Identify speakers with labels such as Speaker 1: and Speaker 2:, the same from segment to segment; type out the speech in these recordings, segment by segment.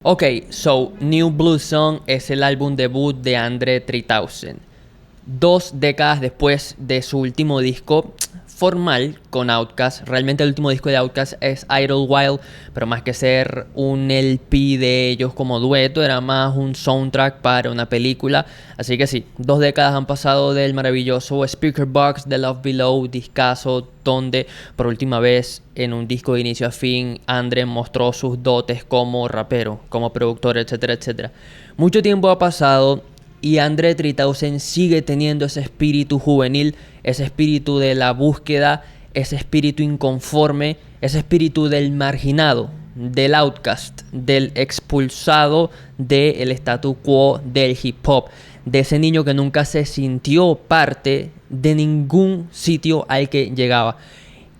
Speaker 1: Ok, so New Blue Song es el álbum debut de Andre 3000. 2 décadas después de su último disco formal con Outkast. Realmente el último disco de Outkast es Idlewild, pero más que ser un LP de ellos como dueto, era más un soundtrack para una película. Así que sí, 2 décadas han pasado del maravilloso Speakerboxxx de Love Below, discazo, donde por última vez en un disco de inicio a fin Andre mostró sus dotes como rapero, como productor, etcétera, etcétera. Mucho tiempo ha pasado y Andre 3000 sigue teniendo ese espíritu juvenil, ese espíritu de la búsqueda, ese espíritu inconforme, ese espíritu del marginado, del outcast, del expulsado del statu quo del hip hop, de ese niño que nunca se sintió parte de ningún sitio al que llegaba.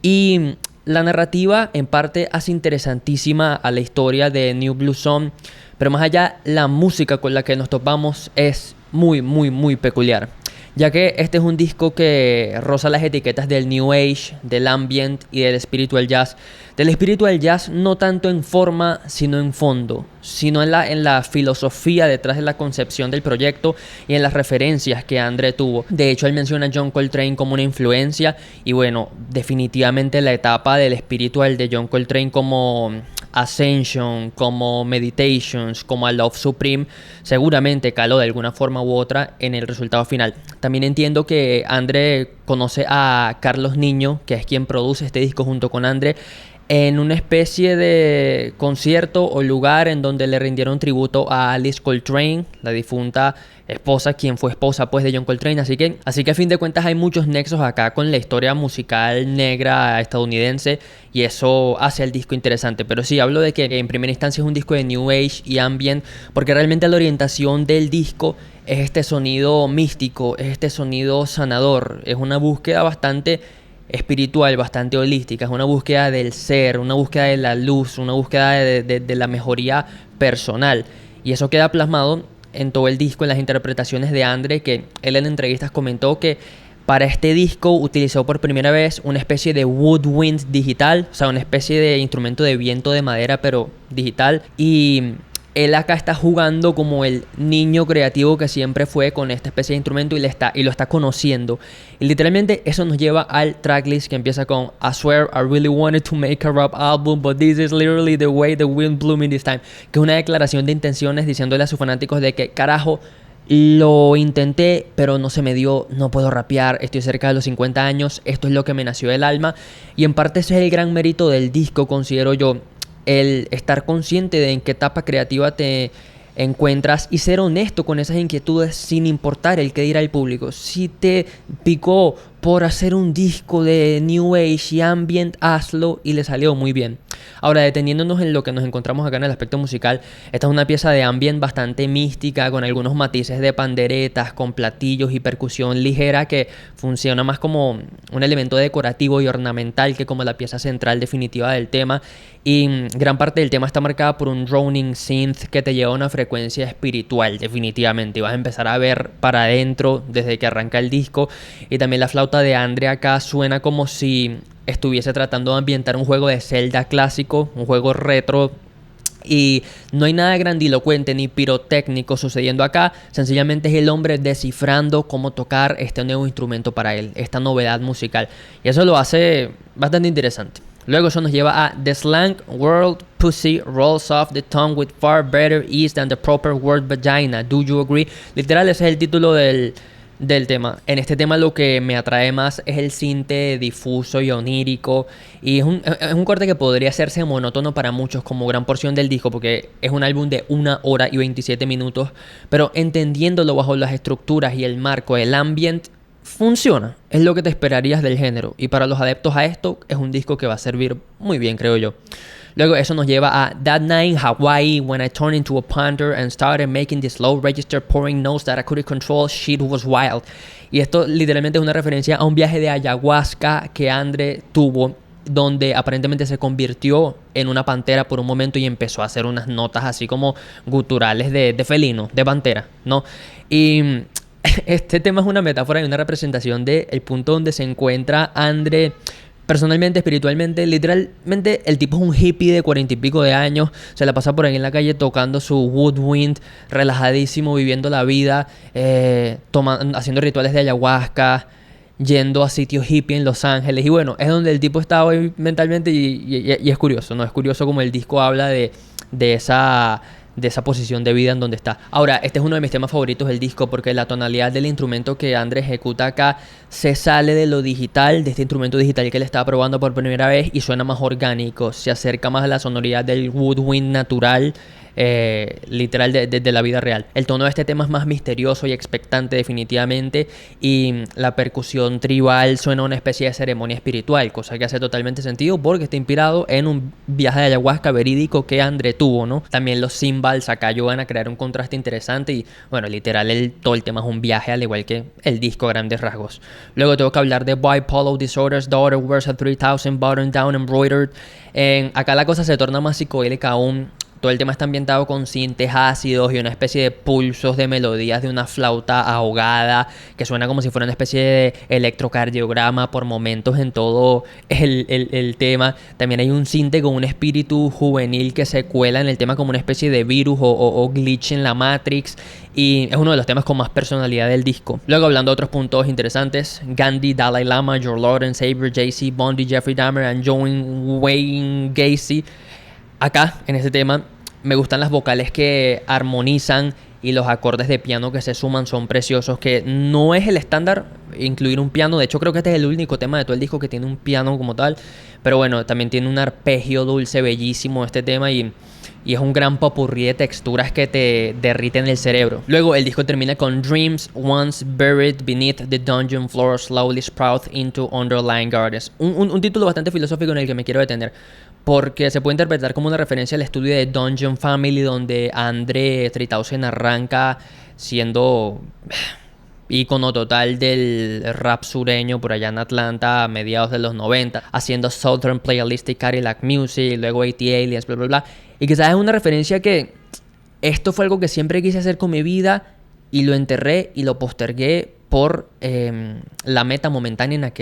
Speaker 1: Y la narrativa en parte hace interesantísima a la historia de New Blue Song, pero más allá, la música con la que nos topamos es muy peculiar, ya que este es un disco que roza las etiquetas del New Age, del Ambient y del Spiritual Jazz. Del Spiritual Jazz no tanto en forma, sino en fondo, sino en la filosofía detrás de la concepción del proyecto y en las referencias que Andre tuvo. De hecho, él menciona a John Coltrane como una influencia y bueno, definitivamente la etapa del Spiritual de John Coltrane como Ascension, como Meditations, como a Love Supreme, seguramente caló de alguna forma u otra en el resultado final. También entiendo que Andre conoce a Carlos Niño, que es quien produce este disco junto con Andre, en una especie de concierto o lugar en donde le rindieron tributo a Alice Coltrane, la difunta esposa, quien fue esposa pues de John Coltrane. Así que a fin de cuentas hay muchos nexos acá con la historia musical negra estadounidense y eso hace el disco interesante. Pero sí, hablo de que en primera instancia es un disco de New Age y Ambient, porque realmente la orientación del disco es este sonido místico, es este sonido sanador, es una búsqueda bastante espiritual, bastante holística, es una búsqueda del ser, una búsqueda de la luz, una búsqueda de la mejoría personal. Y eso queda plasmado en todo el disco, en las interpretaciones de Andre, que él en entrevistas comentó que para este disco utilizó por primera vez una especie de woodwind digital, o sea, una especie de instrumento de viento de madera, pero digital. Y él acá está jugando como el niño creativo que siempre fue con esta especie de instrumento y lo está conociendo. Y literalmente eso nos lleva al tracklist que empieza con I swear I really wanted to make a rap album, but this is literally the way the wind blew me this time. Que es una declaración de intenciones diciéndole a sus fanáticos de que carajo, lo intenté, pero no se me dio, no puedo rapear, estoy cerca de los 50 años, esto es lo que me nació del alma. Y en parte ese es el gran mérito del disco, considero yo. El estar consciente de en qué etapa creativa te encuentras y ser honesto con esas inquietudes sin importar el que dirá el público. Si te picó por hacer un disco de New Age y Ambient, hazlo y le salió muy bien. Ahora, deteniéndonos en lo que nos encontramos acá en el aspecto musical, esta es una pieza de Ambient bastante mística, con algunos matices de panderetas, con platillos y percusión ligera que funciona más como un elemento decorativo y ornamental que como la pieza central definitiva del tema. Y gran parte del tema está marcada por un droning synth que te lleva a una frecuencia espiritual, definitivamente. Y vas a empezar a ver para adentro desde que arranca el disco. Y también la flauta de Andre acá suena como si estuviese tratando de ambientar un juego de Zelda clásico, un juego retro. Y no hay nada grandilocuente ni pirotécnico sucediendo acá, sencillamente es el hombre descifrando cómo tocar este nuevo instrumento para él, esta novedad musical. Y eso lo hace bastante interesante. Luego eso nos lleva a The slang world pussy rolls off the tongue with far better ease than the proper word vagina. Do you agree? Literal, ese es el título del tema. En este tema lo que me atrae más es el sinte difuso y onírico. Y es un corte que podría hacerse monótono para muchos como gran porción del disco, porque es un álbum de 1 hora y 27 minutos. Pero entendiéndolo bajo las estructuras y el marco, el ambient, funciona. Es lo que te esperarías del género. Y para los adeptos a esto, es un disco que va a servir muy bien, creo yo. Luego eso nos lleva a That Night in Hawaii, when I turned into a panther and started making this low register pouring notes that I couldn't control, shit was wild. Y esto literalmente es una referencia a un viaje de ayahuasca que Andre tuvo, donde aparentemente se convirtió en una pantera por un momento y empezó a hacer unas notas así como guturales de felino, de pantera, ¿no? Y este tema es una metáfora y una representación del punto donde se encuentra Andre personalmente, espiritualmente, literalmente el tipo es un hippie de 40 y pico de años, se la pasa por ahí en la calle tocando su woodwind, relajadísimo, viviendo la vida, haciendo rituales de ayahuasca, yendo a sitios hippie en Los Ángeles. Y bueno, es donde el tipo está hoy mentalmente y es curioso, ¿no? Es curioso como el disco habla de esa posición de vida en donde está. Ahora, este es uno de mis temas favoritos del disco porque la tonalidad del instrumento que Andre ejecuta acá se sale de lo digital, de este instrumento digital que él estaba probando por primera vez y suena más orgánico, se acerca más a la sonoridad del woodwind natural, literal de la vida real. El tono de este tema es más misterioso y expectante definitivamente y la percusión tribal suena a una especie de ceremonia espiritual, cosa que hace totalmente sentido porque está inspirado en un viaje de ayahuasca verídico que Andre tuvo, ¿no? También los cymbals acá ayudan a crear un contraste interesante y bueno, literal todo el tema es un viaje al igual que el disco a grandes rasgos. Luego tengo que hablar de Bipolar Disorders, Daughter Wears a 3000 Button Down Embroidered. Acá la cosa se torna más psicodélica aún. Todo el tema está ambientado con sintes ácidos y una especie de pulsos de melodías de una flauta ahogada que suena como si fuera una especie de electrocardiograma por momentos en todo el tema. También hay un sinte con un espíritu juvenil que se cuela en el tema como una especie de virus o glitch en la Matrix. Y es uno de los temas con más personalidad del disco. Luego, hablando de otros puntos interesantes, Gandhi, Dalai Lama, Your Lord and Savior, Jay-Z, Bondi, Jeffrey Dahmer and John Wayne Gacy. Acá, en este tema, me gustan las vocales que armonizan y los acordes de piano que se suman son preciosos, que no es el estándar incluir un piano. De hecho, creo que este es el único tema de todo el disco que tiene un piano como tal. Pero bueno, también tiene un arpegio dulce bellísimo este tema y es un gran popurrí de texturas que te derriten el cerebro. Luego el disco termina con Dreams once buried beneath the dungeon floor slowly sprout into underlying gardens. Un título bastante filosófico en el que me quiero detener, porque se puede interpretar como una referencia al estudio de Dungeon Family, donde Andre 3000 arranca siendo ícono total del rap sureño por allá en Atlanta a mediados de los 90, haciendo Southern Playalistic Cadillac Music, luego AT Aliens, bla bla bla. Y quizás es una referencia que esto fue algo que siempre quise hacer con mi vida y lo enterré y lo postergué por la meta momentánea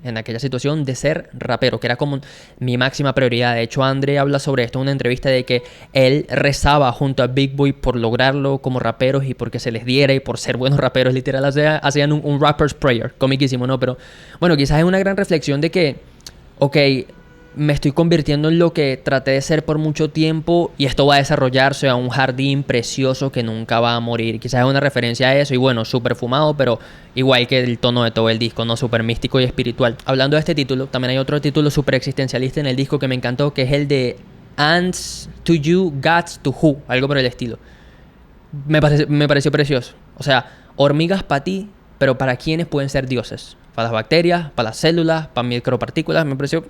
Speaker 1: en aquella situación de ser rapero, que era como mi máxima prioridad. De hecho, Andre habla sobre esto en una entrevista de que él rezaba junto a Big Boy por lograrlo como raperos y porque se les diera y por ser buenos raperos, literal, hacían un rapper's prayer, comiquísimo, ¿no? Pero bueno, quizás es una gran reflexión de que, ok, me estoy convirtiendo en lo que traté de ser por mucho tiempo y esto va a desarrollarse a un jardín precioso que nunca va a morir. Quizás es una referencia a eso y bueno, súper fumado, pero igual que el tono de todo el disco, ¿no? Súper místico y espiritual. Hablando de este título, también hay otro título súper existencialista en el disco que me encantó, que es el de Ants to You, Gods to Who, algo por el estilo. Me pareció precioso. O sea, hormigas para ti, pero para quienes pueden ser dioses. Para las bacterias, para las células, para micropartículas, me pareció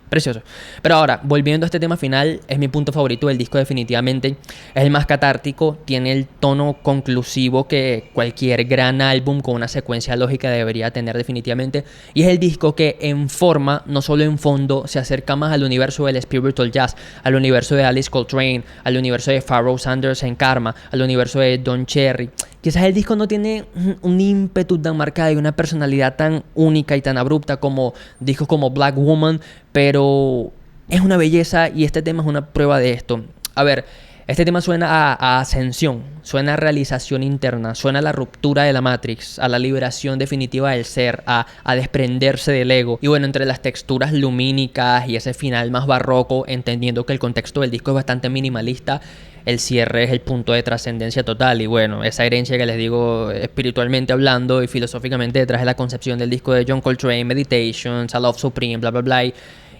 Speaker 1: precioso. Pero ahora, volviendo a este tema final, es mi punto favorito del disco definitivamente. Es el más catártico, tiene el tono conclusivo que cualquier gran álbum con una secuencia lógica debería tener definitivamente. Y es el disco que en forma, no solo en fondo, se acerca más al universo del spiritual jazz, al universo de Alice Coltrane, al universo de Pharoah Sanders en Karma, al universo de Don Cherry. Quizás el disco no tiene un ímpetu tan marcado y una personalidad tan única y tan abrupta como discos como Black Woman, pero es una belleza y este tema es una prueba de esto. A ver, este tema suena a ascensión, suena a realización interna, suena a la ruptura de la Matrix, a la liberación definitiva del ser, a desprenderse del ego. Y bueno, entre las texturas lumínicas y ese final más barroco, entendiendo que el contexto del disco es bastante minimalista, el cierre es el punto de trascendencia total. Y bueno, esa herencia que les digo espiritualmente hablando y filosóficamente detrás de la concepción del disco de John Coltrane, Meditations, A Love Supreme, bla bla bla,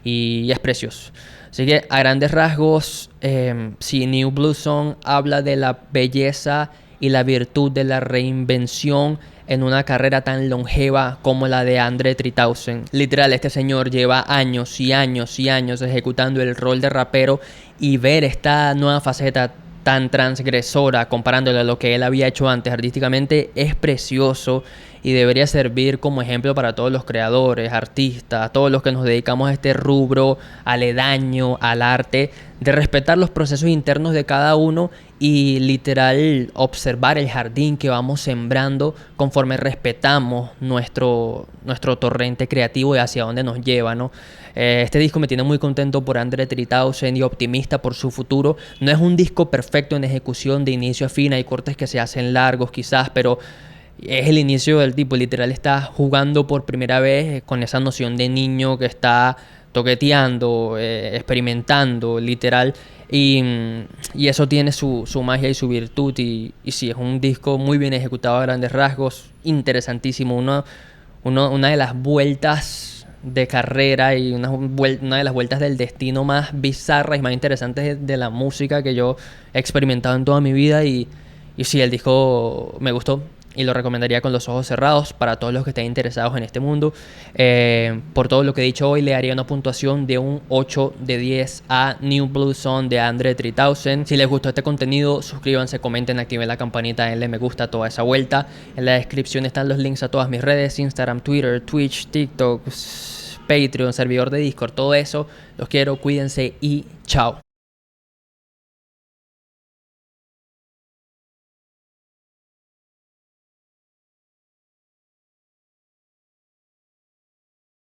Speaker 1: y es precioso. Así que a grandes rasgos, si New Blue Song habla de la belleza y la virtud de la reinvención en una carrera tan longeva como la de Andre 3000. Literal, este señor lleva años y años y años ejecutando el rol de rapero y ver esta nueva faceta tan transgresora comparándolo a lo que él había hecho antes artísticamente es precioso y debería servir como ejemplo para todos los creadores, artistas, todos los que nos dedicamos a este rubro aledaño al arte, de respetar los procesos internos de cada uno y literal observar el jardín que vamos sembrando conforme respetamos nuestro torrente creativo y hacia dónde nos lleva, ¿no? Este disco me tiene muy contento por Andre 3000 y optimista por su futuro. No es un disco perfecto en ejecución de inicio a fin, hay cortes que se hacen largos quizás, pero es el inicio del tipo, literal está jugando por primera vez con esa noción de niño que está toqueteando, experimentando, literal. Y eso tiene su magia y su virtud. Y sí, es un disco muy bien ejecutado a grandes rasgos, interesantísimo. Una de las vueltas de carrera y una de las vueltas del destino más bizarras y más interesantes de la música que yo he experimentado en toda mi vida. Y sí, el disco me gustó y lo recomendaría con los ojos cerrados para todos los que estén interesados en este mundo. Por todo lo que he dicho hoy, le haría una puntuación de un 8 de 10 a New Blue Song de Andre 3000. Si les gustó este contenido, suscríbanse, comenten, activen la campanita, denle me gusta a toda esa vuelta. En la descripción están los links a todas mis redes: Instagram, Twitter, Twitch, TikTok, Patreon, servidor de Discord, todo eso. Los quiero, cuídense y chao.